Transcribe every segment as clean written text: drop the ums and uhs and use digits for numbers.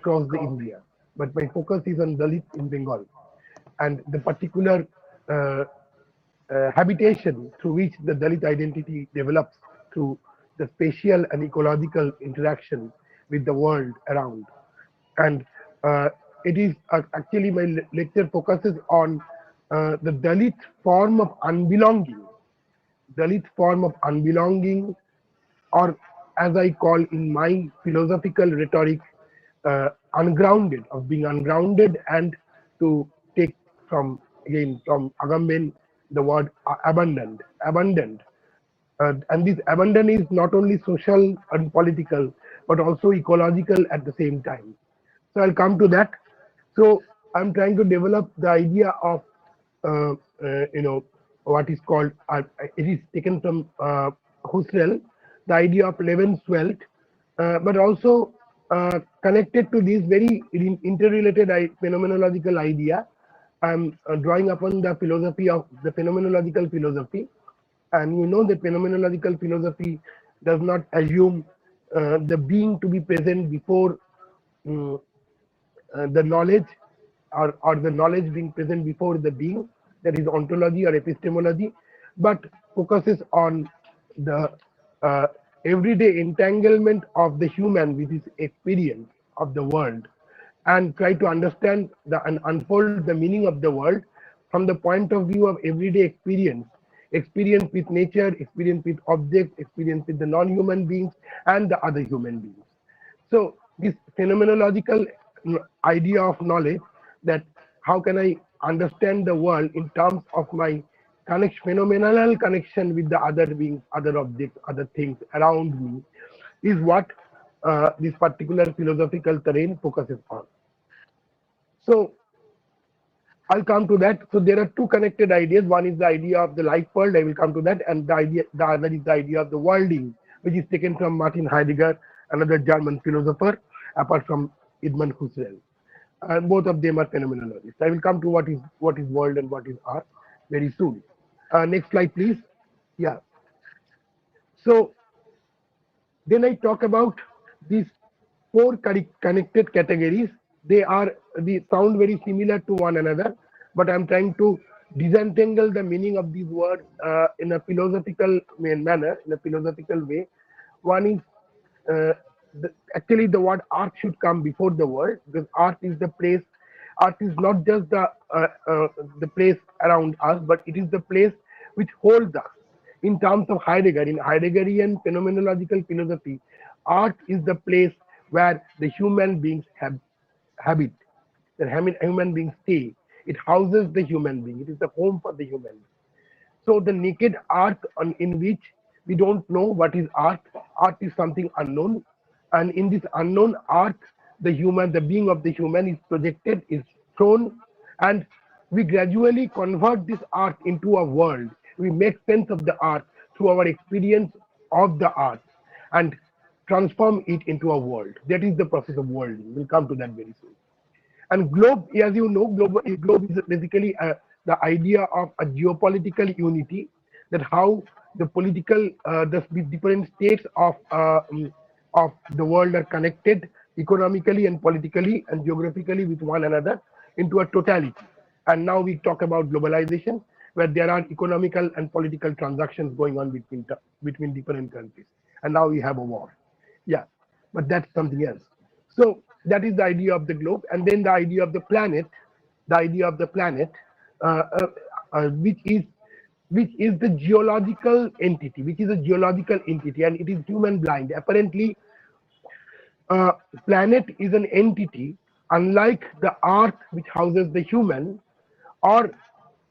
across the India, but my focus is on Dalit in Bengal, and the particular uh, habitation through which the Dalit identity develops through the spatial and ecological interaction with the world around. And it is actually my lecture focuses on the Dalit form of unbelonging, Dalit form of unbelonging, or as I call in my philosophical rhetoric, ungrounded, of being ungrounded, and to take from again from Agamben the word abandoned. And this abandon is not only social and political, but also ecological at the same time. So I'll come to that. So I'm trying to develop the idea of, uh, what is called, it is taken from Husserl, the idea of Lebenswelt, but also connected to this very interrelated phenomenological idea. I'm drawing upon the philosophy of the phenomenological philosophy, and you know that phenomenological philosophy does not assume the being to be present before um, the knowledge, or the knowledge being present before the being, that is ontology or epistemology, but focuses on the uh, everyday entanglement of the human with his experience of the world, and try to understand and unfold the meaning of the world from the point of view of everyday experience, experience with nature, experience with objects, experience with the non-human beings and the other human beings. So this phenomenological idea of knowledge, that how can I understand the world in terms of my phenomenal connection with the other beings, other objects, other things around me, is what this particular philosophical terrain focuses on. So I'll come to that. So there are two connected ideas. One is the idea of the life world. I will come to that, and the other is the idea of the worlding, which is taken from Martin Heidegger, another German philosopher, apart from Edmund Husserl. And both of them are phenomenologists. I will come to what is world and what is art very soon. Next slide, please. Yeah. So then I talk about these four connected categories. They sound very similar to one another, but I'm trying to disentangle the meaning of these words in a philosophical manner, in a philosophical way. One is actually the word art should come before the word, because art is the place. Art is not just the place around us, but it is the place which holds us. In terms of Heidegger, in Heideggerian phenomenological philosophy, art is the place where the human beings habit, the human beings stay. It houses the human being. It is the home for the human being. So the naked art in which we don't know what is art. Art is something unknown, and in this unknown art, the being of the human is projected, is thrown, and we gradually convert this art into a world. We make sense of the art through our experience of the art and transform it into a world. That is the process of worlding. We'll come to that very soon. And globe, as you know, globe is basically the idea of a geopolitical unity, that how the political, the different states of the world are connected economically and politically and geographically with one another into a totality. And now we talk about globalization, where there are economical and political transactions going on between different countries. And now we have a war. Yeah, but that's something else. So that is the idea of the globe, and then the idea of the planet, uh, uh, which is the geological entity, which is a geological entity, and it is human blind. Apparently, uh, planet is an entity unlike the earth, which houses the human, or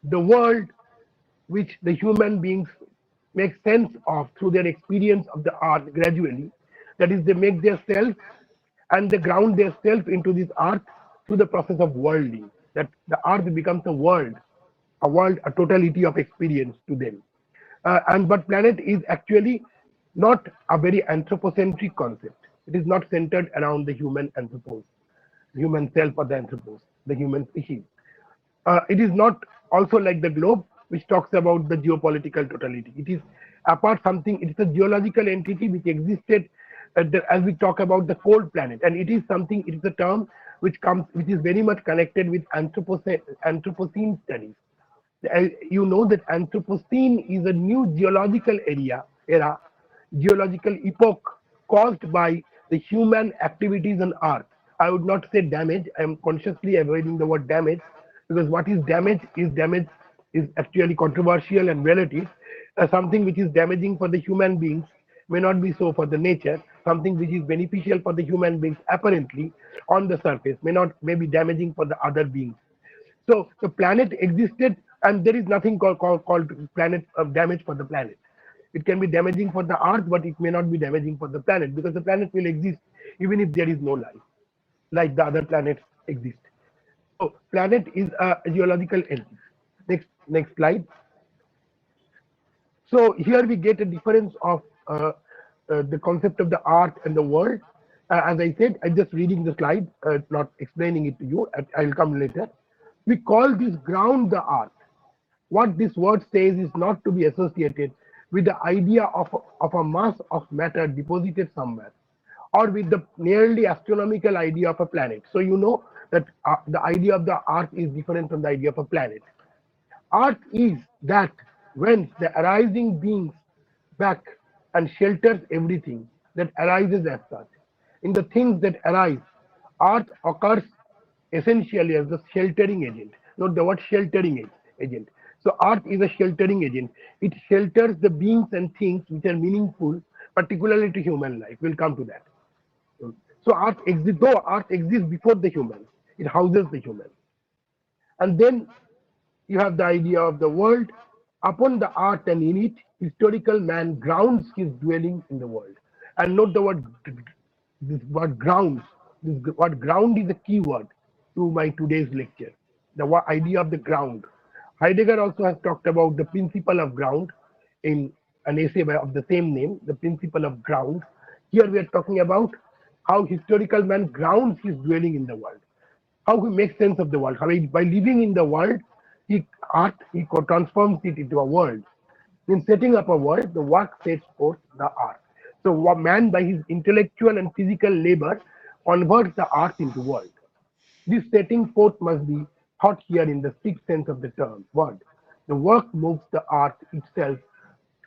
the world, which the human beings make sense of through their experience of the earth gradually. That is, they make their self and they ground their self into this earth through the process of worlding. That the earth becomes a world, a totality of experience to them. And but planet is actually not a very anthropocentric concept. It is not centered around the human anthropos, human self or the anthropos, the human species. It is not also like the globe, which talks about the geopolitical totality. It is apart something. It is a geological entity which existed as we talk about the cold planet, and it is something, it is a term which is very much connected with Anthropocene studies. You know that Anthropocene is a new geological geological epoch caused by the human activities on Earth. I would not say damage. I am consciously avoiding the word damage, because what is damage is actually controversial and relative. Something which is damaging for the human beings may not be so for the nature. Something which is beneficial for the human beings apparently on the surface may be damaging for the other beings. So the planet existed, and there is nothing called planet damage for the planet. It can be damaging for the Earth, but it may not be damaging for the planet, because the planet will exist even if there is no life, like the other planets exist. So planet is a geological entity. Next slide. So here we get a difference of the concept of the Earth and the world. As I said, I'm just reading the slide, not explaining it to you. I'll come later. We call this ground the Earth. What this word says is not to be associated with the idea of a mass of matter deposited somewhere, or with the nearly astronomical idea of a planet. So you know that the idea of the Earth is different from the idea of a planet. Earth is that whence the arising beings back and shelters everything that arises as such. In the things that arise, Earth occurs essentially as the sheltering agent. Note the word sheltering agent. So Earth is a sheltering agent. It shelters the beings and things which are meaningful, particularly to human life. We'll come to that. So though Earth exists before the human, it houses the human. And then you have the idea of the world. Upon the earth and in it, historical man grounds his dwelling in the world. And note the word, this word grounds. This word ground is a key word to my today's lecture. The idea of the ground. Heidegger also has talked about the principle of ground in an essay of the same name, the principle of ground. Here we are talking about how historical man grounds his dwelling in the world, how he makes sense of the world, how by living in the world, he transforms it into a world. In setting up a world, the work sets forth the art. So man, by his intellectual and physical labor, converts the art into world. This setting forth must be thought here in the strict sense of the term, word. The work moves the art itself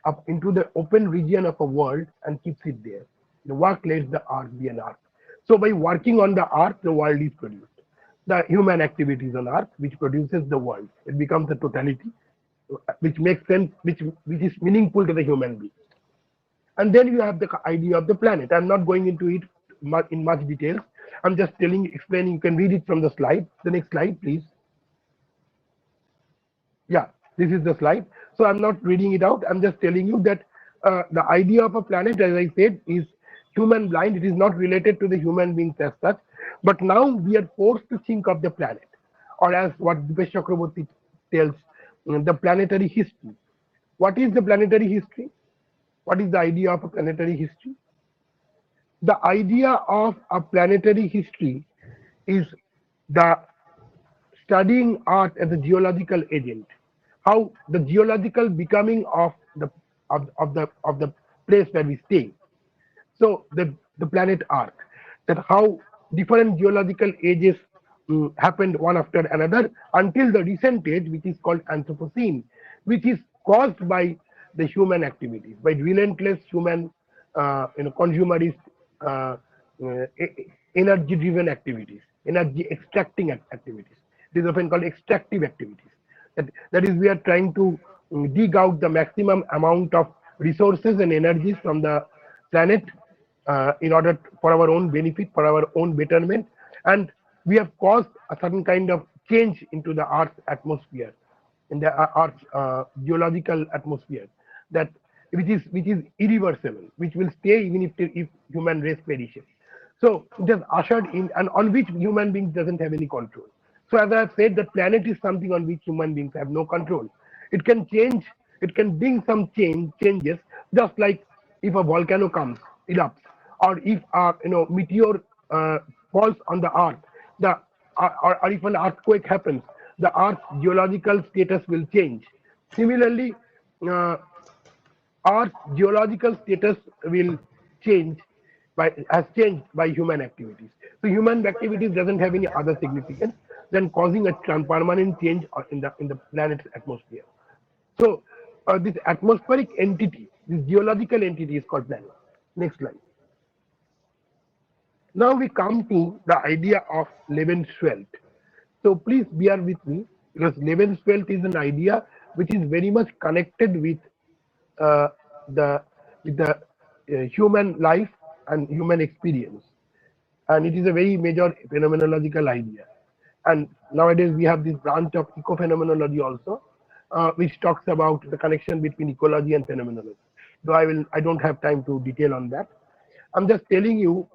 up into the open region of a world and keeps it there. The work lets the art be an art. So by working on the art, the world is produced. The human activities on earth, which produces the world, it becomes a totality, which makes sense, which is meaningful to the human being. And then you have the idea of the planet. I'm not going into it in much detail. I'm just explaining. You can read it from the slide. The next slide, please. Yeah, this is the slide. So I'm not reading it out. I'm just telling you that the idea of a planet, as I said, is human blind. It is not related to the human beings as such. But now we are forced to think of the planet, or as what Dipesh Chakraborty tells, the planetary history. What is the planetary history? What is the idea of a planetary history? The idea of a planetary history is the studying Earth as a geological agent. How the geological becoming of the place where we stay. So the planet Earth, that how different geological ages happened one after another until the recent age, which is called Anthropocene, which is caused by the human activities, by relentless human, consumerist, energy-driven activities, energy extracting activities. It is often called extractive activities. That is, we are trying to dig out the maximum amount of resources and energies from the planet in order for our own benefit, for our own betterment, and we have caused a certain kind of change into the Earth's atmosphere, in the Earth's geological atmosphere, that which is irreversible, which will stay even if human race perishes. So it has ushered in, and on which human beings doesn't have any control. So as I have said, the planet is something on which human beings have no control. It can change, it can bring some changes, just like if a volcano comes, erupts, or if a meteor falls on the earth, or if an earthquake happens, the earth's geological status will change. Similarly, Earth's geological status will change has changed by human activities. So human activities doesn't have any other significance than causing a permanent change in the planet's atmosphere. So this atmospheric entity, this geological entity is called planet. Next slide. Now we come to the idea of Lebenswelt. So please bear with me because Lebenswelt is an idea which is very much connected uh, the with the human life and human experience, and it is a very major phenomenological idea. And nowadays we have this branch of eco-phenomenology also, which talks about the connection between ecology and phenomenology. Though I don't have time to detail on that. I'm just telling you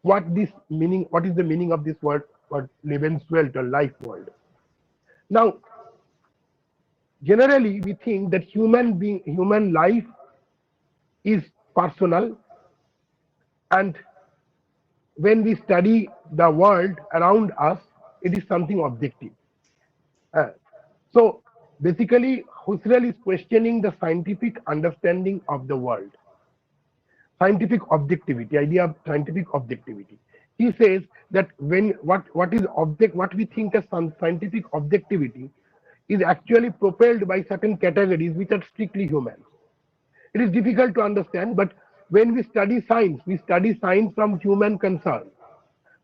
what is the meaning of this word Lebenswelt or life world. Now, generally we think that human life is personal, and when we study the world around us, it is something objective. Uh, so basically, Husserl is questioning the scientific understanding of the world, scientific objectivity, idea of scientific objectivity. He says that what we think as some scientific objectivity is actually propelled by certain categories which are strictly human. It is difficult to understand, but when we study science from human concern.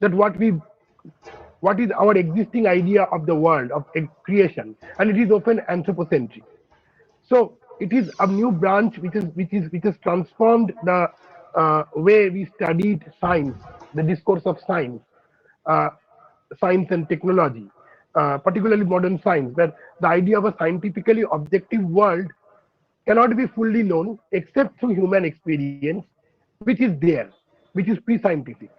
That what is our existing idea of the world of creation, and it is often anthropocentric. So it is a new branch which has transformed the way we studied science, the discourse of science, uh, science and technology, particularly modern science. That the idea of a scientifically objective world cannot be fully known except through human experience, which is there, which is pre-scientific.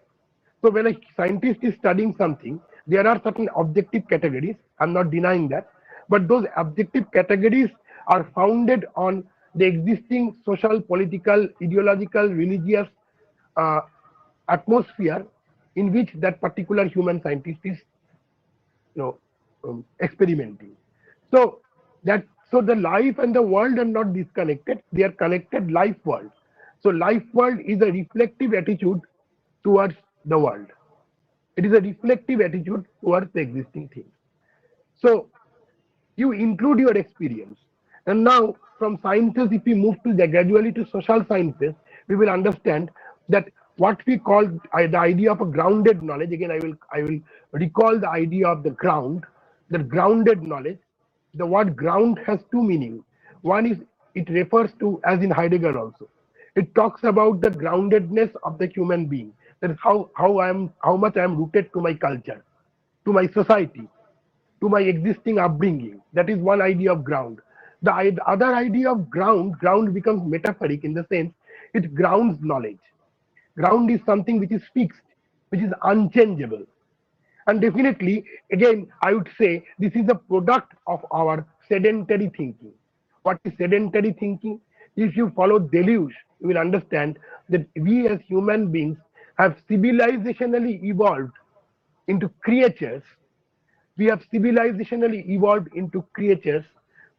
So when a scientist is studying something, there are certain objective categories. I'm not denying that, but those objective categories are founded on the existing social, political, ideological, religious uh, atmosphere in which that particular human scientist is, experimenting. So so the life and the world are not disconnected; they are connected. Life world. So life world is a reflective attitude towards the world. It is a reflective attitude towards the existing things. So you include your experience. And now from sciences, if we move to gradually to social sciences, we will understand that what we call the idea of a grounded knowledge. Again, I will recall the idea of the grounded knowledge. The word ground has two meanings. One is it refers to, as in Heidegger also, it talks about the groundedness of the human being. That is how much I am rooted to my culture, to my society, to my existing upbringing. That is one idea of ground. The other idea of ground becomes metaphoric in the sense it grounds knowledge. Ground is something which is fixed, which is unchangeable. And definitely, again, I would say this is a product of our sedentary thinking. What is sedentary thinking? If you follow Deleuze, you will understand that we as human beings have civilizationally evolved into creatures. We have civilizationally evolved into creatures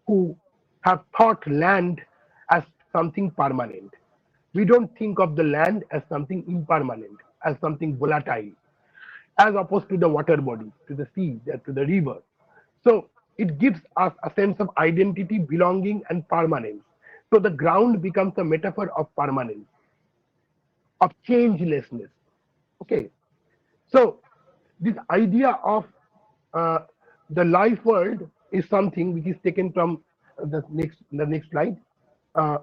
who have thought land as something permanent. We don't think of the land as something impermanent, as something volatile, as opposed to the water body, to the sea, to the river. So it gives us a sense of identity, belonging, and permanence. So the ground becomes a metaphor of permanence, of changelessness. Okay. So this idea of uh, the life world is something which is taken from the next slide. Uh,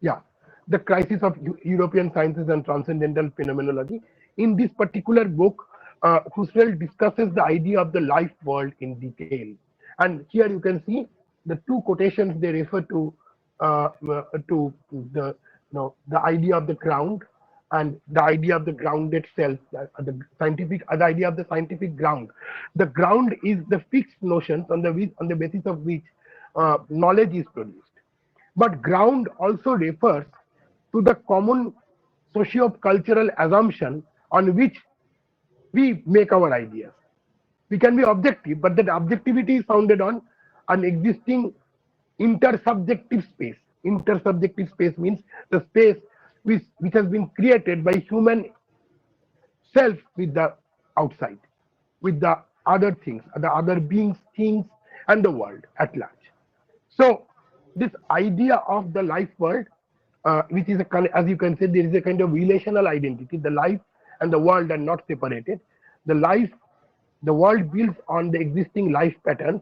yeah, the crisis of European sciences and transcendental phenomenology. In this particular book, Husserl discusses the idea of the life world in detail. And here you can see the two quotations they refer to the idea of the ground and the idea of the grounded self, the idea of the scientific ground. The ground is the fixed notions on the basis of which knowledge is produced. But ground also refers to the common socio-cultural assumption on which we make our ideas. We can be objective, but that objectivity is founded on an existing intersubjective space. Intersubjective space means the space which has been created by human self with the outside, with the other things, the other beings, things, and the world at large. So this idea of the life world, which is as you can say, there is a kind of relational identity. The life and the world are not separated. The world builds on the existing life patterns,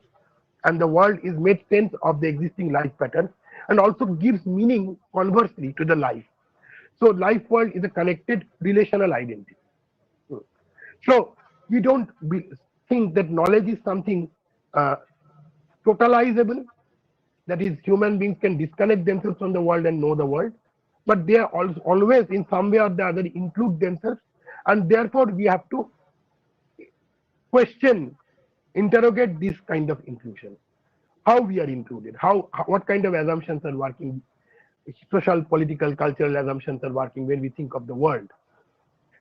and the world is made sense of the existing life patterns, and also gives meaning conversely to the life. So life world is a connected relational identity. So we don't think that knowledge is something uh, totalizable, that is, human beings can disconnect themselves from the world and know the world, but they are always in some way or the other include themselves, and therefore we have to question, interrogate this kind of inclusion. How we are included, what kind of assumptions are working, social, political, cultural assumptions are working when we think of the world.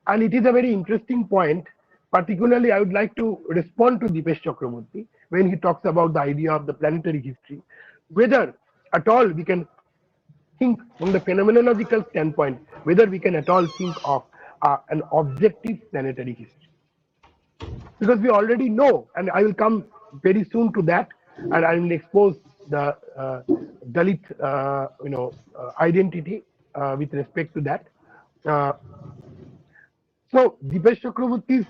And it is a very interesting point. Particularly, I would like to respond to Dipesh Chakraborty when he talks about the idea of the planetary history, whether at all we can think from the phenomenological standpoint, whether we can at all think of an objective planetary history. Because we already know, and I will come very soon to that, and I will expose the Dalit, identity with respect to that. Uh, so Dipesh Chakraborty's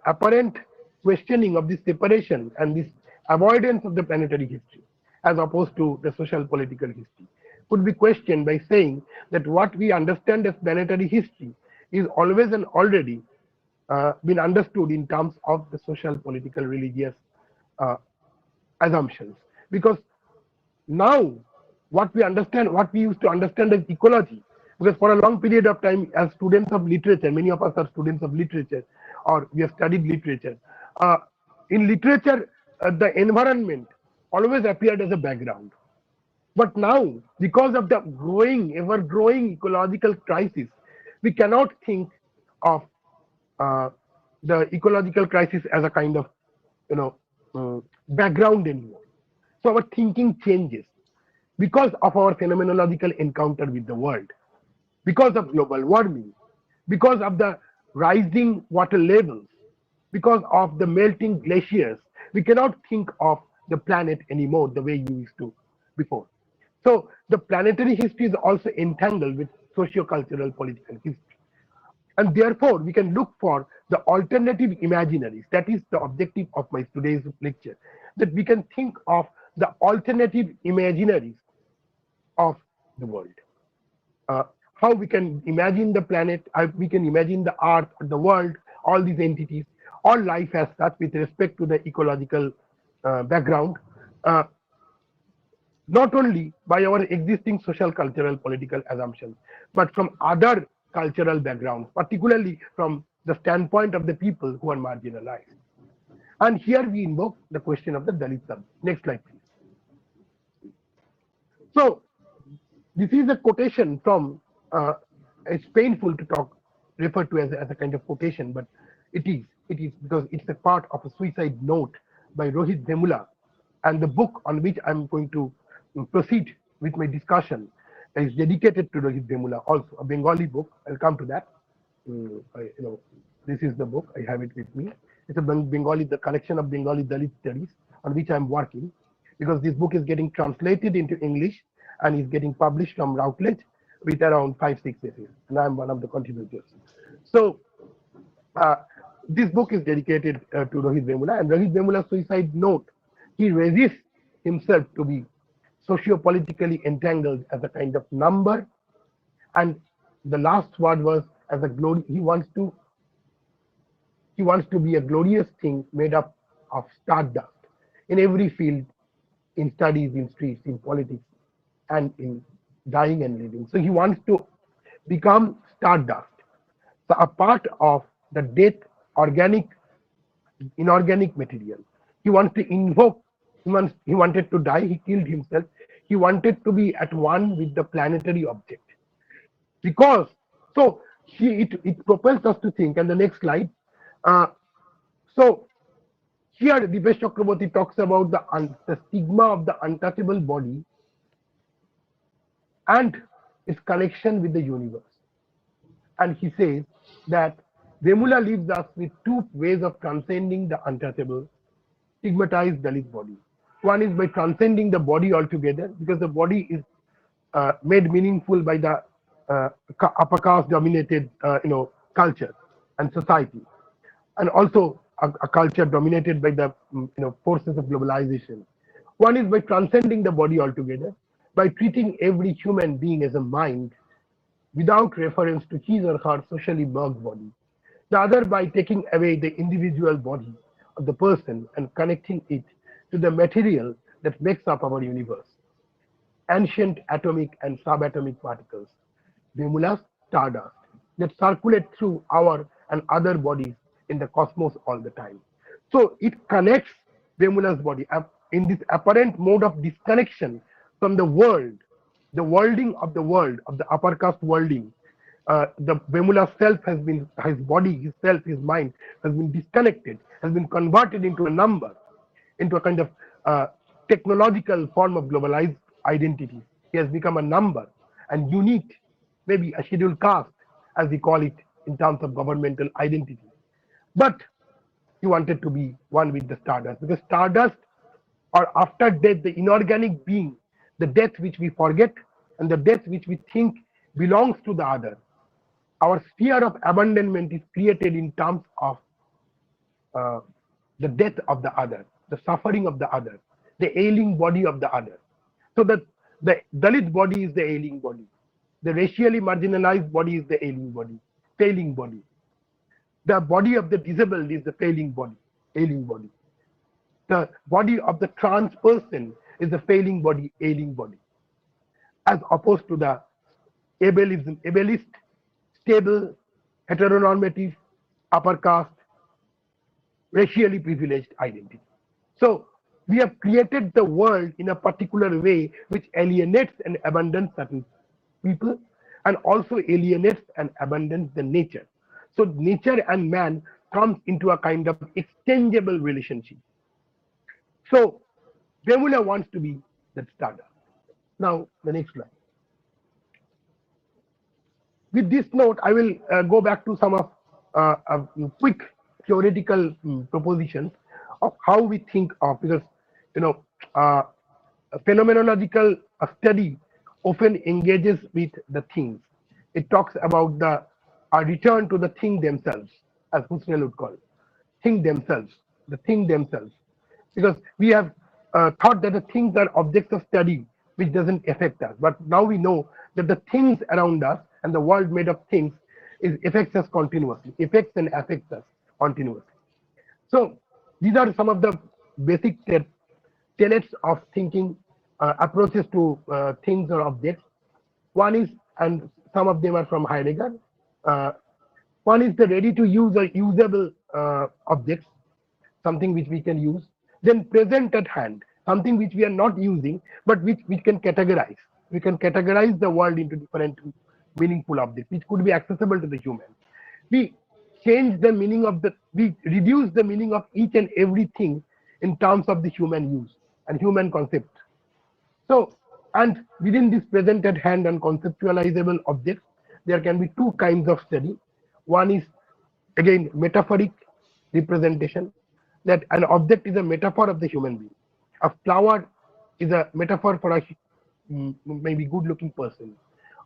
apparent questioning of this separation and this avoidance of the planetary history as opposed to the social political history could be questioned by saying that what we understand as planetary history is always and already been understood in terms of the social, political, religious uh, assumptions. Because now what we used to understand as ecology, because for a long period of time, as students of literature, many of us are students of literature, or we have studied literature. Uh, in literature, the environment always appeared as a background. But now, because of the ever-growing ecological crisis, we cannot think of uh, the ecological crisis as a kind of, you know, background anymore. So our thinking changes because of our phenomenological encounter with the world, because of global warming, because of the rising water levels, because of the melting glaciers. We cannot think of the planet anymore the way you used to before. So the planetary history is also entangled with socio-cultural political history. And therefore, we can look for the alternative imaginaries. That is the objective of my today's lecture, that we can think of the alternative imaginaries of the world. Uh, how we can imagine the planet, we can imagine the earth, the world, all these entities, all life as such with respect to the ecological background, uh, not only by our existing social, cultural, political assumptions, but from other cultural backgrounds, particularly from the standpoint of the people who are marginalized. And here we invoke the question of the Dalit subject. Next slide, please. So this is a quotation from, it's painful to refer to as a kind of quotation, but it is because it's a part of a suicide note by Rohit Vemula, and the book on which I'm going to proceed with my discussion is dedicated to Rohit Vemula, also a Bengali book. I'll come to that. This is the book. I have it with me. It's a Bengali, the collection of Bengali Dalit studies on which I'm working, because this book is getting translated into English and is getting published from Routledge with around 5-6 essays, and I'm one of the contributors. So this book is dedicated to Rohit Vemula, and Rohit Vemula's suicide note, he resists himself to be socio-politically entangled as a kind of number, and the last word was as a glory. He wants to be a glorious thing made up of stardust in every field, in studies, in streets, in politics, and in dying and living. So he wants to become stardust, so a part of the death, organic, inorganic material. He wants to invoke, he wanted to die, he killed himself. He wanted to be at one with the planetary object. Because, so it propels us to think, and the next slide. So here Dipesh Chakraborty talks about the stigma of the untouchable body, and its connection with the universe. And he says that Vemula leaves us with two ways of transcending the untouchable, stigmatized Dalit body. One is by transcending the body altogether, because the body is made meaningful by the upper caste dominated culture and society, and also a culture dominated by the forces of globalization. One is by transcending the body altogether, by treating every human being as a mind without reference to his or her socially marked body. The other by taking away the individual body of the person and connecting it to the material that makes up our universe. Ancient atomic and subatomic particles, cumulus stardust, that circulate through our and other bodies in the cosmos all the time. So it connects Vemula's body in this apparent mode of disconnection from the world, the worlding of the world, of the upper caste worlding. The Vemula's self has been, his body, his self, his mind has been disconnected, has been converted into a number, into a kind of technological form of globalized identity. He has become a number and unit, maybe a scheduled caste, as we call it in terms of governmental identity. But he wanted to be one with the stardust, because stardust, or after death, the inorganic being, the death which we forget and the death which we think belongs to the other. Our sphere of abandonment is created in terms of the death of the other, the suffering of the other, the ailing body of the other. So that the Dalit body is the ailing body. The racially marginalized body is the ailing body, failing body. The body of the disabled is the failing body, ailing body. The body of the trans person is the failing body, ailing body, as opposed to the ableist, stable, heteronormative, upper caste, racially privileged identity. So we have created the world in a particular way which alienates and abandons certain people, and also alienates and abandons the nature. So nature and man comes into a kind of exchangeable relationship. So Vemula wants to be that stardust. Now the next slide. With this note, I will go back to some of quick theoretical propositions of how we think of, because a phenomenological study often engages with the things. It talks about the return to the thing themselves, as Husserl would call it. Thing themselves, the thing themselves. Because we have thought that the things are objects of study which doesn't affect us. But now we know that the things around us and the world made of things affects us continuously, affects and affects us continuously. So these are some of the basic tenets of thinking, approaches to things or objects. One is, and some of them are from Heidegger, one is the ready to use or usable objects, something which we can use. Then present at hand, something which we are not using, but which we can categorize. We can categorize the world into different meaningful objects, which could be accessible to the human. We change the meaning of we reduce the meaning of each and everything in terms of the human use and human concept. So, and within this present at hand and conceptualizable objects, there can be two kinds of study. One is, again, metaphoric representation, that an object is a metaphor of the human being. A flower is a metaphor for a maybe good-looking person,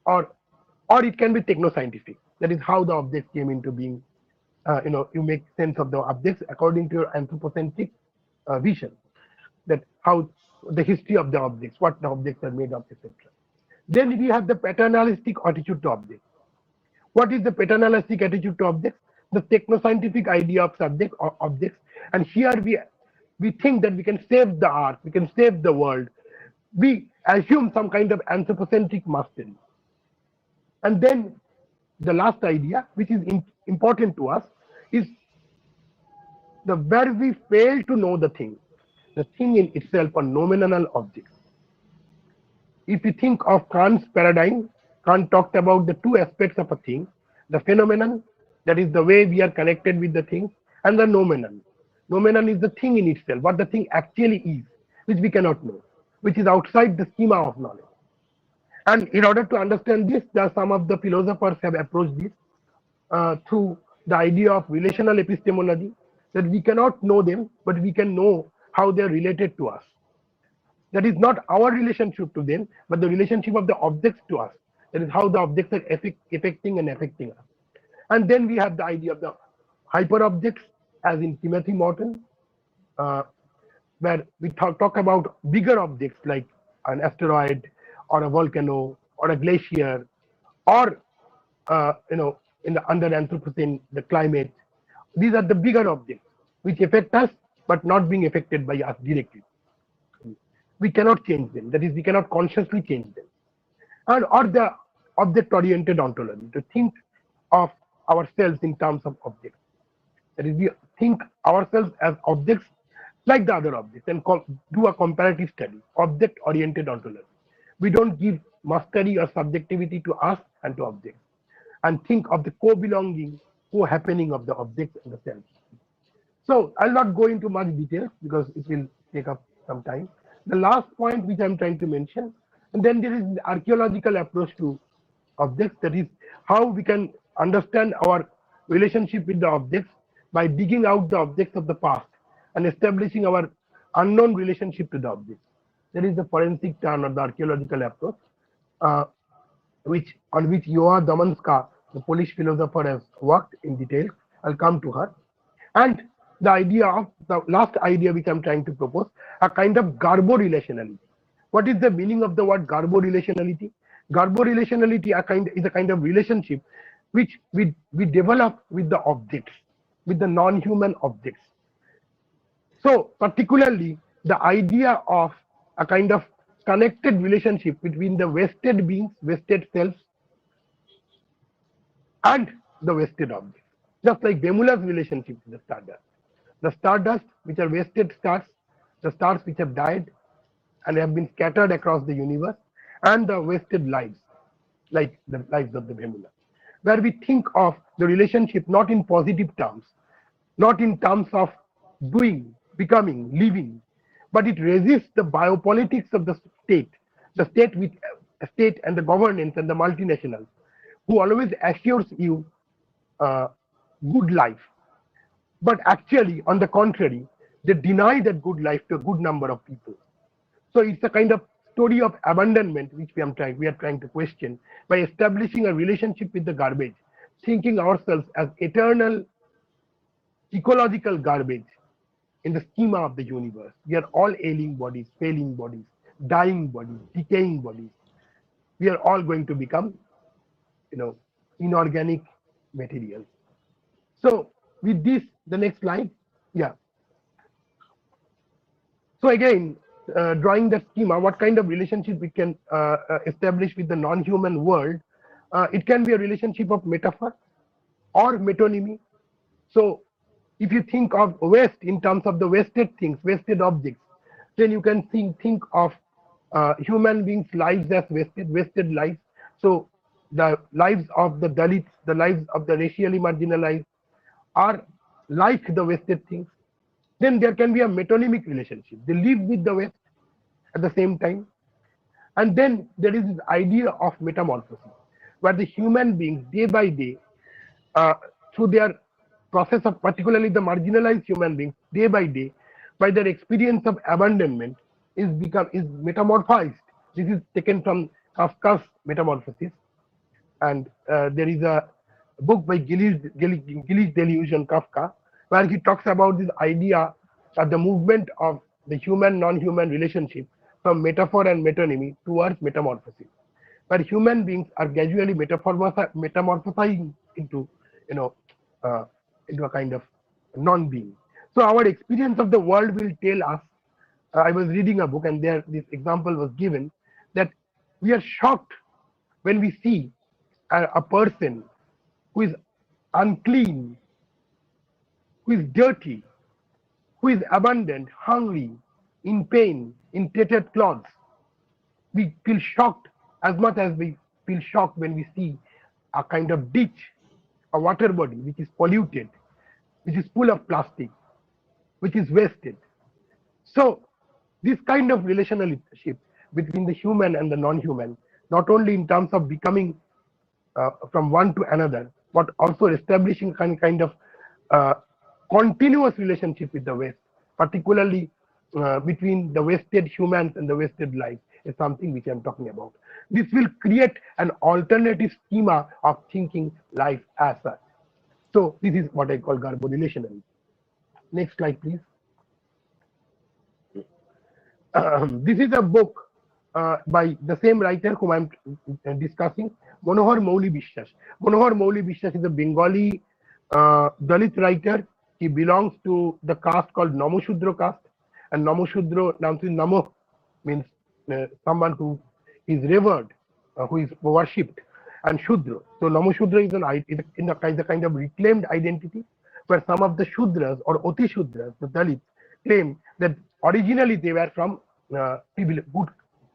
or it can be techno-scientific. That is how the objects came into being. You make sense of the objects according to your anthropocentric vision. That how the history of the objects, what the objects are made of, etc. Then we have the paternalistic attitude to objects. What is the paternalistic attitude to objects? The techno-scientific idea of subject or objects. And here we think that we can save the earth, we can save the world. We assume some kind of anthropocentric mastery. And then the last idea, which is important to us, is where we fail to know the thing in itself, or nominal objects. If you think of Kant's paradigm, Kant talked about the two aspects of a thing: the phenomenon, that is the way we are connected with the thing, and the noumenon. Noumenon is the thing in itself, what the thing actually is, which we cannot know, which is outside the schema of knowledge. And in order to understand this, some of the philosophers have approached this through the idea of relational epistemology, that we cannot know them, but we can know how they are related to us. That is not our relationship to them, but the relationship of the objects to us. That is how the objects are affecting and affecting us. And then we have the idea of the hyper objects, as in Timothy Morton, uh, where we talk about bigger objects like an asteroid or a volcano or a glacier, or in the under Anthropocene, the climate. These are the bigger objects which affect us, but not being affected by us directly. We cannot change them. That is, we cannot consciously change them. And or the object-oriented ontology, to think of ourselves in terms of objects. That is, we think ourselves as objects like the other objects and do a comparative study, object-oriented ontology. We don't give mastery or subjectivity to us and to objects, and think of the co-belonging, co-happening of the objects and the self. So I'll not go into much detail because it will take up some time. The last point which I'm trying to mention, and then there is the archaeological approach to objects, that is how we can understand our relationship with the objects by digging out the objects of the past and establishing our unknown relationship to the objects. There is the forensic turn or the archaeological approach, on which Joa Damanska, the Polish philosopher, has worked in detail. I'll come to her. And the idea of the last idea which I'm trying to propose, a kind of garbo-relationality. What is the meaning of the word garbo-relationality? Garbo-relationality is a kind of relationship which we develop with the objects, with the non-human objects. So particularly the idea of a kind of connected relationship between the vested beings, vested selves, and the vested objects. Just like Vemula's relationship with the stardust. The stardust, which are vested stars, the stars which have died and have been scattered across the universe, and the vested lives, like the lives of the Vemula, where we think of the relationship not in positive terms, not in terms of doing, becoming, living, but it resists the biopolitics of the state and the governance and the multinationals, who always assures you good life. But actually, on the contrary, they deny that good life to a good number of people. So it's a kind of story of abandonment which we are trying to question by establishing a relationship with the garbage, thinking ourselves as eternal ecological garbage in the schema of the universe. We are all ailing bodies, failing bodies, dying bodies, decaying bodies. We are all going to become, inorganic materials. So with this, the next slide, yeah. So again, drawing the schema, what kind of relationship we can establish with the non-human world? It can be a relationship of metaphor or metonymy. So if you think of West in terms of the vested things, vested objects, then you can think of human beings' lives as vested lives. So the lives of the Dalits, the lives of the racially marginalized are like the vested things. Then there can be a metonymic relationship. They live with the West at the same time. And then there is this idea of metamorphosis, where the human beings, day by day, through their process of, particularly the marginalized human beings, day by day, by their experience of abandonment, is metamorphized. This is taken from Kafka's Metamorphosis. And there is a book by Gillies Delusion, Kafka, where he talks about this idea that the movement of the human-non-human relationship from metaphor and metonymy towards metamorphosis, where human beings are gradually metamorphosizing into, into a kind of non-being. So our experience of the world will tell us. I was reading a book, and there this example was given, that we are shocked when we see a person who is unclean, who is dirty, who is abandoned, hungry, in pain, in tattered clothes. We feel shocked as much as we feel shocked when we see a kind of ditch, a water body which is polluted, which is full of plastic, which is wasted. So this kind of relationship between the human and the non-human not only in terms of becoming from one to another, but also establishing kind of uh, continuous relationship with the West, particularly between the Wested humans and the Wested life, is something which I'm talking about. This will create an alternative schema of thinking life as such. So this is what I call garbo-relationary. Next slide, please. This is a book by the same writer whom I'm discussing, Manohar Mouli Bishwas. Manohar Mouli Bishwas is a Bengali Dalit writer. He belongs to the caste called Namoshudro caste, and Namoshudro Namo means someone who is revered, who is worshipped, and Shudra. So Namoshudra is a kind of reclaimed identity, where some of the Shudras or Oti Shudras, the Dalits, claim that originally they were from good,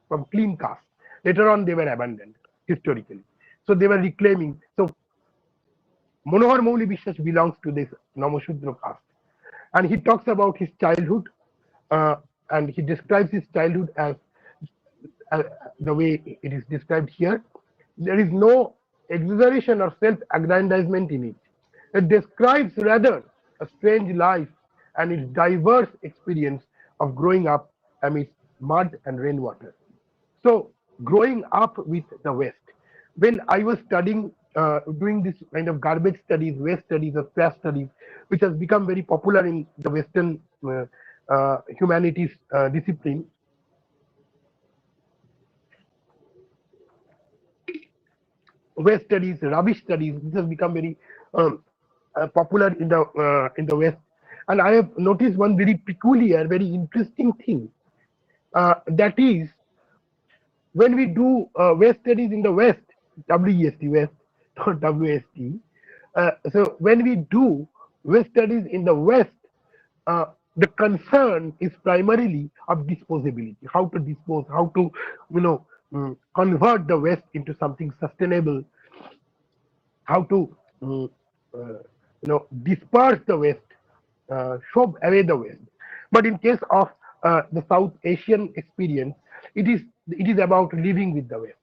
from clean caste. Later on, they were abandoned historically. So they were reclaiming. So Manohar Mouli Bishwas belongs to this Namoshudra caste, and he talks about his childhood, uh, and he describes his childhood as the way it is described here. There is no exaggeration or self-aggrandizement in it. It describes rather a strange life and its diverse experience of growing up amidst mud and rainwater. So, growing up with the West. When I was studying, doing this kind of garbage studies, waste studies, or trash studies, which has become very popular in the Western humanities discipline, waste studies, rubbish studies. This has become very popular in the West, and I have noticed one very peculiar, very interesting thing. That is, when we do West studies in the West, WEST West, not WST. So when we do West studies in the West, the concern is primarily of disposability, how to dispose, how to, convert the West into something sustainable, how to, mm, disperse the West, shove away the West. But in case of the South Asian experience, it is about living with the West,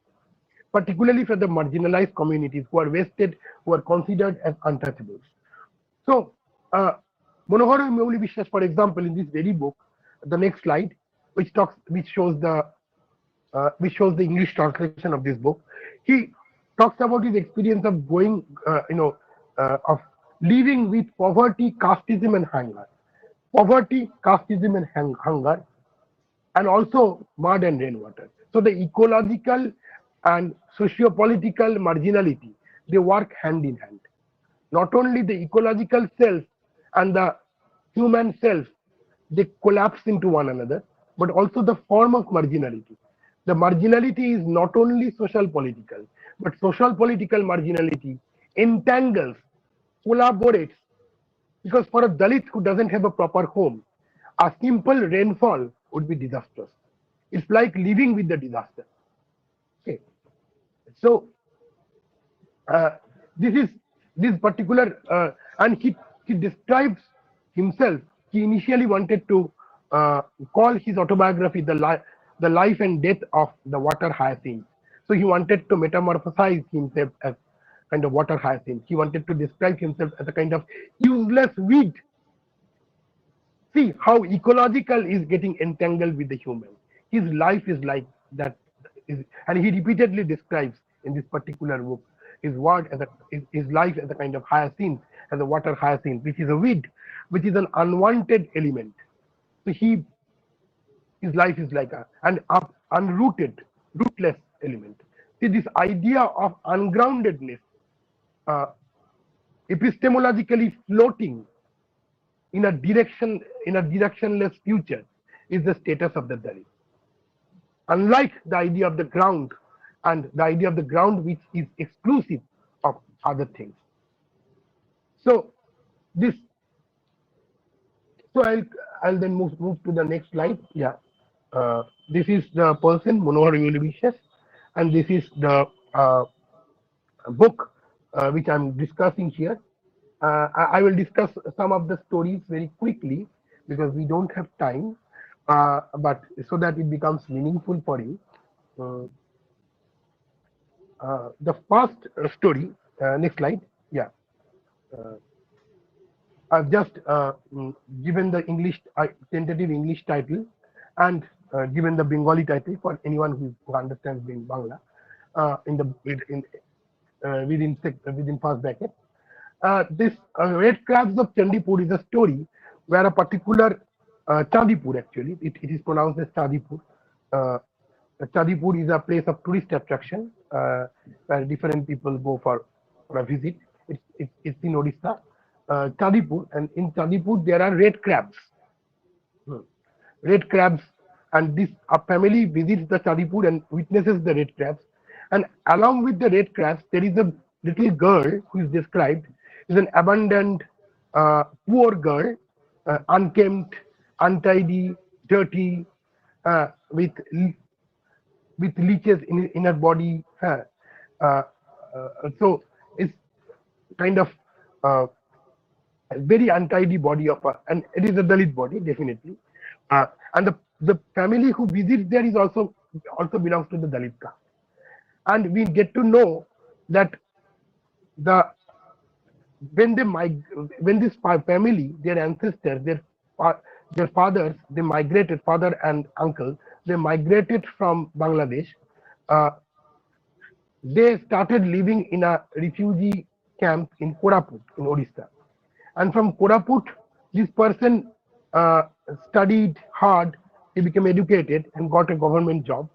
particularly for the marginalized communities who are wasted, who are considered as untouchables. So, Manohar Mouli Bishwas, for example, in this very book, the next slide, which shows the English translation of this book, he talks about his experience of going, of living with poverty, casteism, and hunger. Poverty, casteism, and hunger, and also mud and rainwater. So the ecological and socio-political marginality, they work hand in hand. Not only the ecological self and the human self, they collapse into one another, but also the form of marginality. The marginality is not only social political, but social political marginality entangles, collaborates, because for a Dalit who doesn't have a proper home, a simple rainfall would be disastrous. It's like living with the disaster. Okay. So uh, this is this particular, and he describes himself. He initially wanted to call his autobiography the life and death of the water hyacinth. So he wanted to metamorphosize himself as kind of water hyacinth. He wanted to describe himself as a kind of useless weed. See how ecological is getting entangled with the human. His life is like that, and he repeatedly describes in this particular book his word as his life as a kind of hyacinth, as a water hyacinth, which is a weed, which is an unwanted element. So his life is like an unrooted, rootless element. See, this idea of ungroundedness, uh, epistemologically floating in a directionless future, is the status of the Dalit. Unlike the idea of the ground, and the idea of the ground which is exclusive of other things. So this, so I'll then move to the next slide. Yeah, this is the person Manohar Mouli, and this is the book which I'm discussing here. I will discuss some of the stories very quickly because we don't have time, but so that it becomes meaningful for you. The first story, next slide. Yeah, uh, I've just given the English tentative English title and given the Bengali title for anyone who understands Bangla in the within first bracket. This Red Crabs of Chandipur is a story where a particular Chandipur, actually, it is pronounced as Chandipur. Uh, Chandipur is a place of tourist attraction where different people go for a visit. It's in Odisha, Chandipur, and in Chandipur there are red crabs. Hmm. Red crabs, and this a family visits the Chandipur and witnesses the red crabs. And along with the red crabs, there is a little girl who is described as an abandoned, poor girl, unkempt, untidy, dirty, with leeches in her body. So it's kind of uh, a very untidy body of a, and it is a Dalit body definitely. And the family who visits there is also belongs to the Dalit caste. And we get to know that the when this family, their ancestors, their fathers, they migrated, father and uncle, they migrated from Bangladesh. Uh, they started living in a refugee camp in Koraput in Odisha. And from Koraput, this person uh, studied hard, he became educated and got a government job.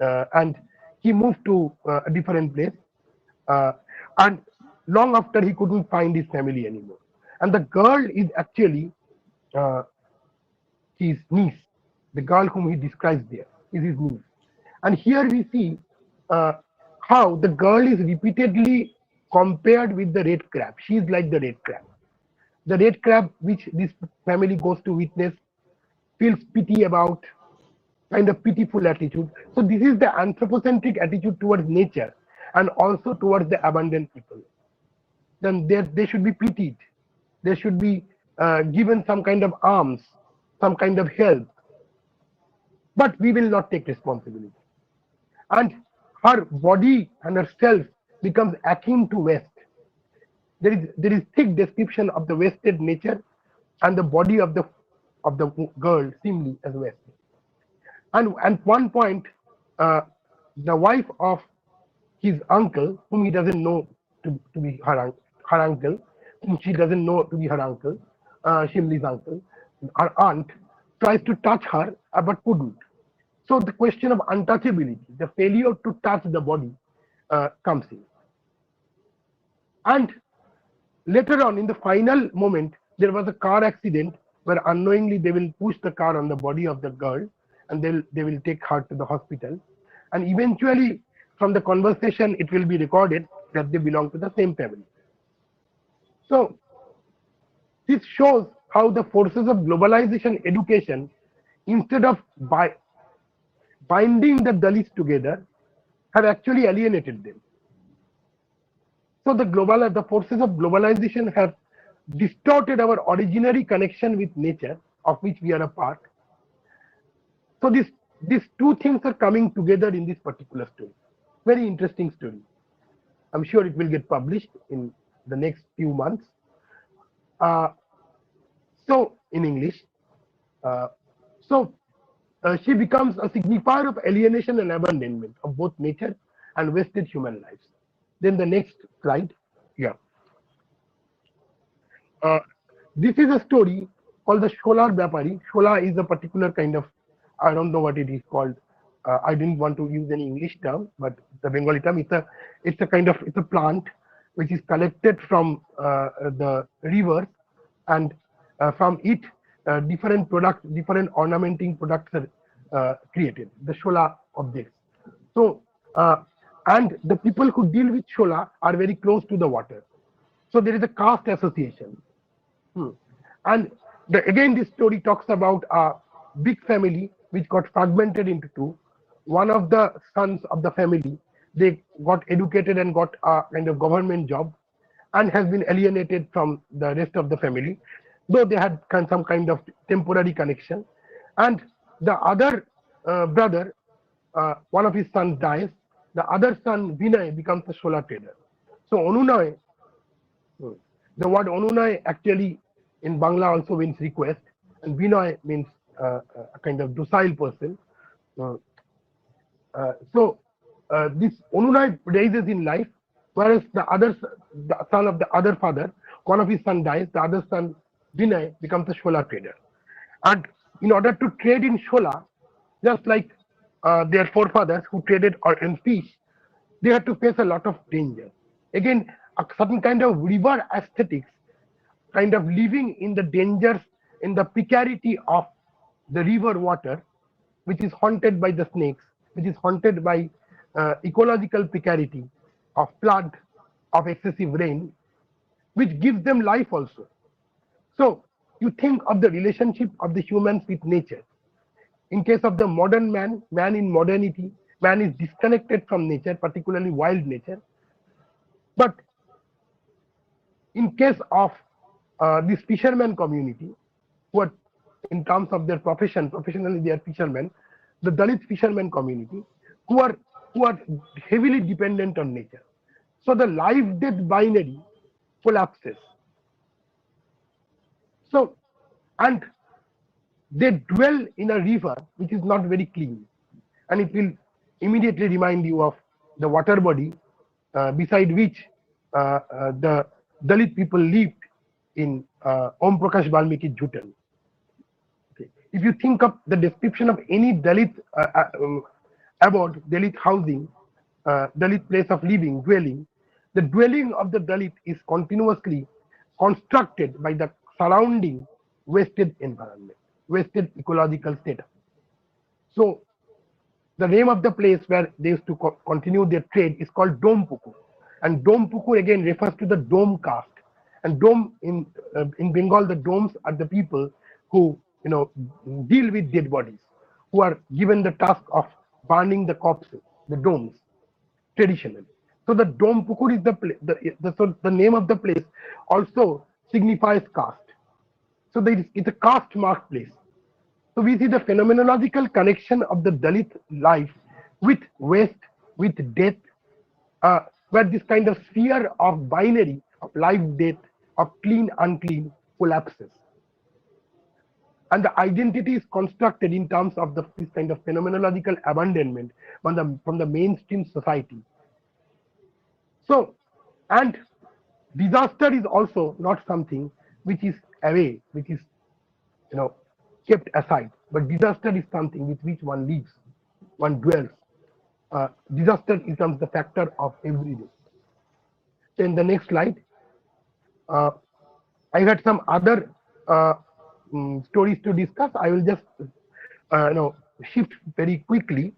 And he moved to a different place. Uh, and long after, he couldn't find his family anymore. And the girl is actually uh, his niece. The girl whom he describes there is his niece. And here we see uh, how the girl is repeatedly compared with the red crab. She is like the red crab. The red crab, which this family goes to witness, feels pity about, kind of pitiful attitude. So this is the anthropocentric attitude towards nature and also towards the abandoned people. Then they should be pitied. They should be given some kind of alms, some kind of help. But we will not take responsibility. And her body and herself becomes akin to waste. There is thick description of the wasted nature and the body of the girl seemingly as waste. And at one point, the wife of his uncle, whom he doesn't know to be her uncle, whom she doesn't know to be her uncle, Shimli's uncle, her aunt, tries to touch her but couldn't. So the question of untouchability, the failure to touch the body, comes in. And later on, in the final moment, there was a car accident where unknowingly they will push the car on the body of the girl and they will take her to the hospital. And eventually, from the conversation, it will be recorded that they belong to the same family. So this shows how the forces of globalization education, instead of binding the Dalits together, have actually alienated them. So the forces of globalization have distorted our originary connection with nature, of which we are a part. So these two things are coming together in this particular story. Very interesting story. I'm sure it will get published in the next few months. So in English, uh, so she becomes a signifier of alienation and abandonment of both nature and wasted human lives. Then the next slide. Yeah. Uh, this is a story called the Sholar Vyapari. Shola is a particular kind of, I don't know what it is called. I didn't want to use any English term, but the Bengali term, it's a plant which is collected from the rivers, and from it different ornamenting products are created, the Shola objects. So and the people who deal with Shola are very close to the water. So there is a caste association. And again, this story talks about a big family which got fragmented into two. One of the sons of the family, they got educated and got a kind of government job and has been alienated from the rest of the family, though they had some kind of temporary connection. And the other brother, one of his sons dies, the other son Vinay becomes a solar trader. So Onunay, the word Onunay actually in Bangla also means request, and Vinay means a kind of docile person. Uh, so this Onunay raises in life, whereas the son of the other father, one of his son dies, the other son Vinay becomes a Shola trader. And in order to trade in Shola, just like their forefathers who traded in fish, they had to face a lot of danger. Again, a certain kind of river aesthetics, kind of living in the dangers, in the precarity of the river water, which is haunted by the snakes, which is haunted by ecological precarity of flood, of excessive rain, which gives them life also. So you think of the relationship of the humans with nature. In case of the modern man, man in modernity, man is disconnected from nature, particularly wild nature. But in case of this fisherman community, who are in terms of their profession, professionally they are fishermen, the Dalit fisherman community, who are who are heavily dependent on nature. So the life-death binary collapses. So, and they dwell in a river which is not very clean, and it will immediately remind you of the water body beside which the Dalit people lived in Om Prakash Valmiki Jhutan. Okay. If you think of the description of any Dalit abode, Dalit housing, Dalit place of living, dwelling, the dwelling of the Dalit is continuously constructed by the surrounding wasted environment, wasted ecological setup. So the name of the place where they used to continue their trade is called Dom Pukur, and Dom Pukur again refers to the Dom caste. And Dom in Bengal, the Doms are the people who deal with dead bodies, who are given the task of burning the corpses, the Doms, traditionally. So the Dom Pukur is the name of the place also signifies caste. So it's a caste marked place. So we see the phenomenological connection of the Dalit life with waste, with death, where this kind of sphere of binary of life, death, of clean, unclean collapses. And the identity is constructed in terms of this kind of phenomenological abandonment from the mainstream society. So, and disaster is also not something which is away, which is kept aside, but disaster is something with which one lives, one dwells. Disaster becomes the factor of every day. In the next slide, I had some other stories to discuss. I will just shift very quickly.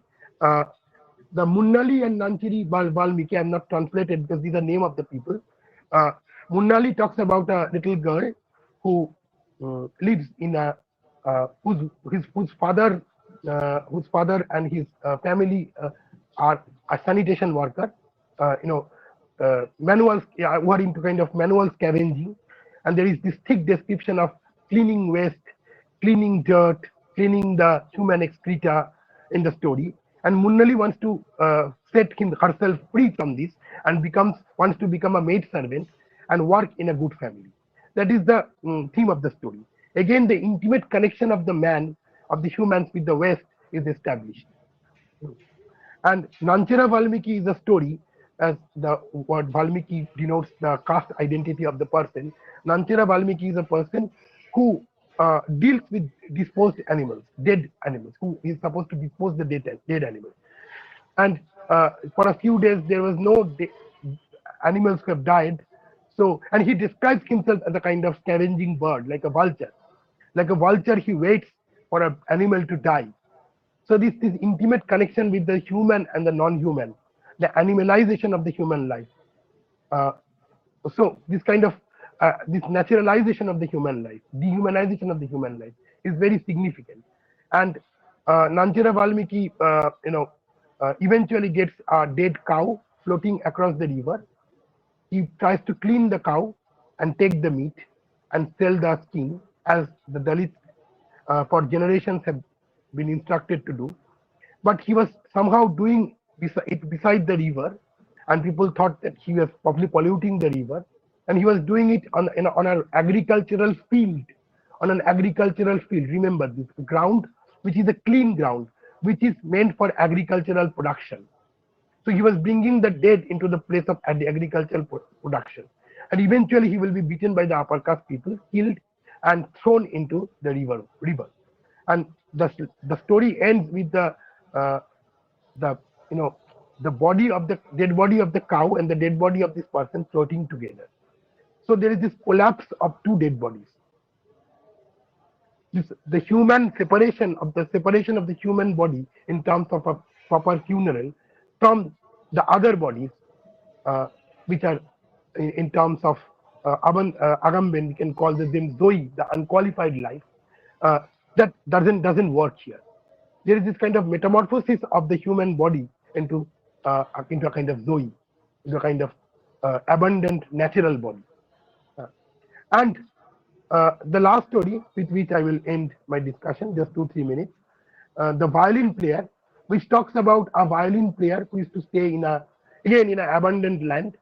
The Munnali and Nanchiri Valmiki, I'm not translated because these are name of the people. Munnali talks about a little girl who lives in a whose father and his family are a sanitation worker, manuals who are into kind of manual scavenging, and there is this thick description of cleaning waste, cleaning dirt, cleaning the human excreta in the story. And Munnali wants to set herself free from this and wants to become a maid servant and work in a good family. That is the theme of the story. Again, the intimate connection of the man, of the humans with the West is established. And Nanchira Valmiki is a story, as the word Valmiki denotes the caste identity of the person. Nanchira Valmiki is a person who deals with disposed animals, dead animals, who is supposed to dispose the dead animals. And for a few days, there was no animals who have died. So, and he describes himself as a kind of scavenging bird, like a vulture. Like a vulture, he waits for an animal to die. So this intimate connection with the human and the non-human, the animalization of the human life. So this kind of this naturalization of the human life, dehumanization of the human life is very significant. And Nanchira Valmiki, eventually gets a dead cow floating across the river. He tries to clean the cow and take the meat and sell the skin, as the Dalits for generations have been instructed to do. But he was somehow doing beside the river, and people thought that he was probably polluting the river, and he was doing it on an agricultural field, on an agricultural field. Remember this ground, which is a clean ground, which is meant for agricultural production. So he was bringing the dead into the place of the agricultural production, and eventually he will be beaten by the upper caste people, killed, and thrown into the river. And the story ends with uh, the you know the body of the dead body of the cow and the dead body of this person floating together. So there is this collapse of two dead bodies. The human separation of the human body in terms of a proper funeral from the other bodies, uh, which are in terms of Agamben, we can call them Zoe, the unqualified life. Uh, that doesn't work here. There is this kind of metamorphosis of the human body into a kind of Zoe, into a kind of abundant natural body. And the last story with which I will end my discussion, just 2-3 minutes, the violin player, which talks about a violin player who used to stay in an abandoned land,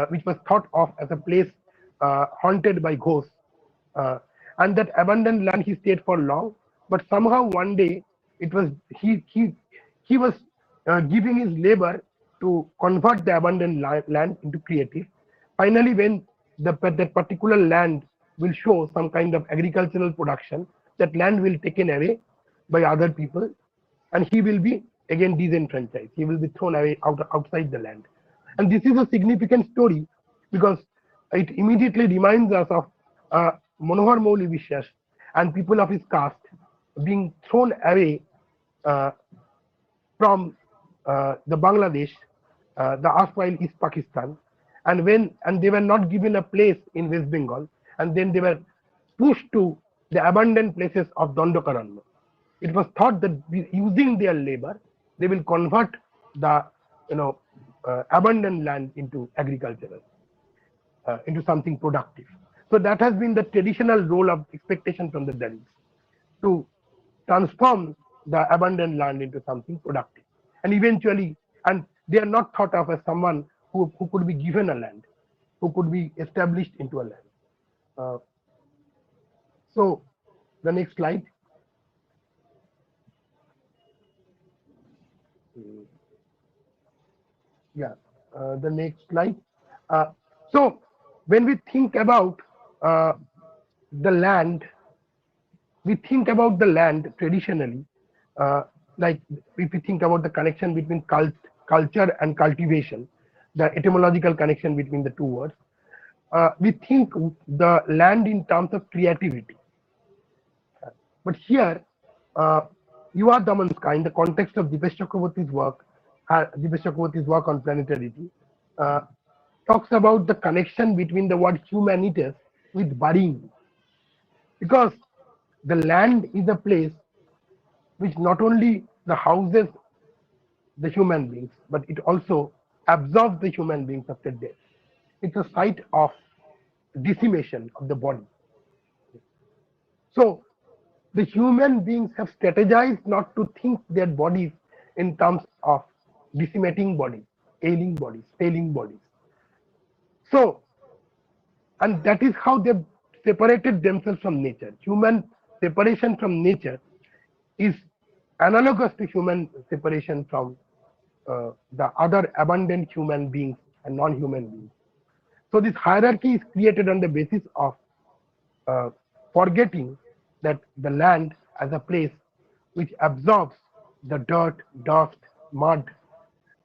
which was thought of as a place haunted by ghosts. And that abandoned land he stayed for long, but somehow one day it was he was giving his labor to convert the abandoned land into creative. Finally, when that particular land will show some kind of agricultural production, that land will be taken away by other people, and he will be again disenfranchised. He will be thrown away outside the land. And this is a significant story because it immediately reminds us of Manohar Mauli Vishwas and people of his caste being thrown away uh, from the Bangladesh, the erstwhile East Pakistan, and they were not given a place in West Bengal, and then they were pushed to the abandoned places of Dandakaranya. It was thought that using their labor, they will convert the abandoned land into agricultural, into something productive. So that has been the traditional role of expectation from the Dalits, to transform the abandoned land into something productive. And eventually, and they are not thought of as someone who could be given a land, who could be established into a land. So the next slide. Yeah, the next slide. So when we think about the land, we think about the land traditionally, like if we think about the connection between culture and cultivation, the etymological connection between the two words, we think the land in terms of creativity. But here, Yuva Damanska, in the context of Dipesh Chakraborty's work on planetarity, uh, talks about the connection between the word humanities with burying, because the land is a place which not only the houses the human beings, but it also absorbs the human beings after death. It's a site of decimation of the body. So the human beings have strategized not to think their bodies in terms of decimating bodies, ailing bodies, failing bodies. So, and that is how they've separated themselves from nature. Human separation from nature is analogous to human separation from the other abundant human beings and non-human beings. So this hierarchy is created on the basis of forgetting that the land as a place which absorbs the dirt, dust, mud,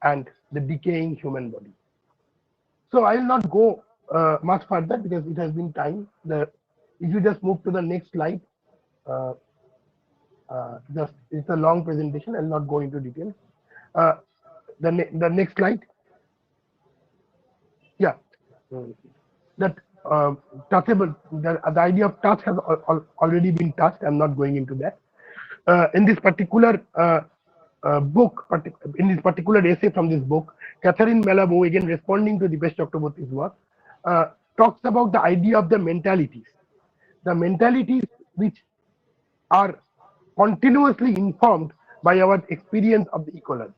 and the decaying human body. So I will not go much further because it has been time. If you just move to the next slide, uh, just it's a long presentation. I will not go into details. The next slide. Yeah, that touchable. The idea of touch has already been touched. I'm not going into that. In this particular book, in this particular essay from this book, Catherine Malabou, again responding to Dipesh Chakraborty's work, talks about the idea of the mentalities which are continuously informed by our experience of the ecology.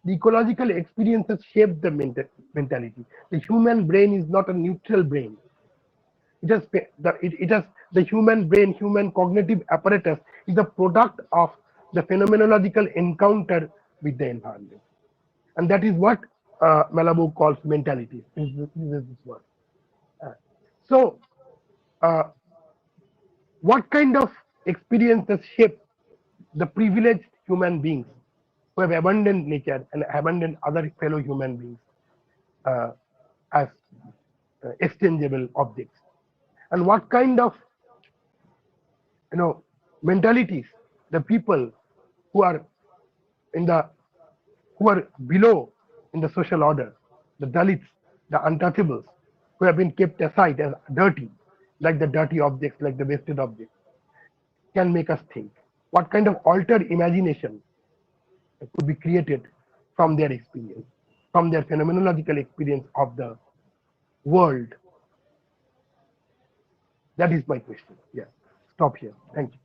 The ecological experiences shape the mentality. The human brain is not a neutral brain. It has the human brain, human cognitive apparatus is a product of the phenomenological encounter with the environment, and that is what Malabou calls mentality. This word. Uh, so, uh, what kind of experiences shape the privileged human beings who have abandoned nature and abandoned other fellow human beings uh, as exchangeable objects, and what kind of mentalities the people who are in the who are below in the social order, the Dalits, the untouchables, who have been kept aside as dirty, like the dirty objects, like the wasted objects, can make us think. What kind of altered imagination could be created from their experience, from their phenomenological experience of the world? That is my question. Yeah. Stop here. Thank you.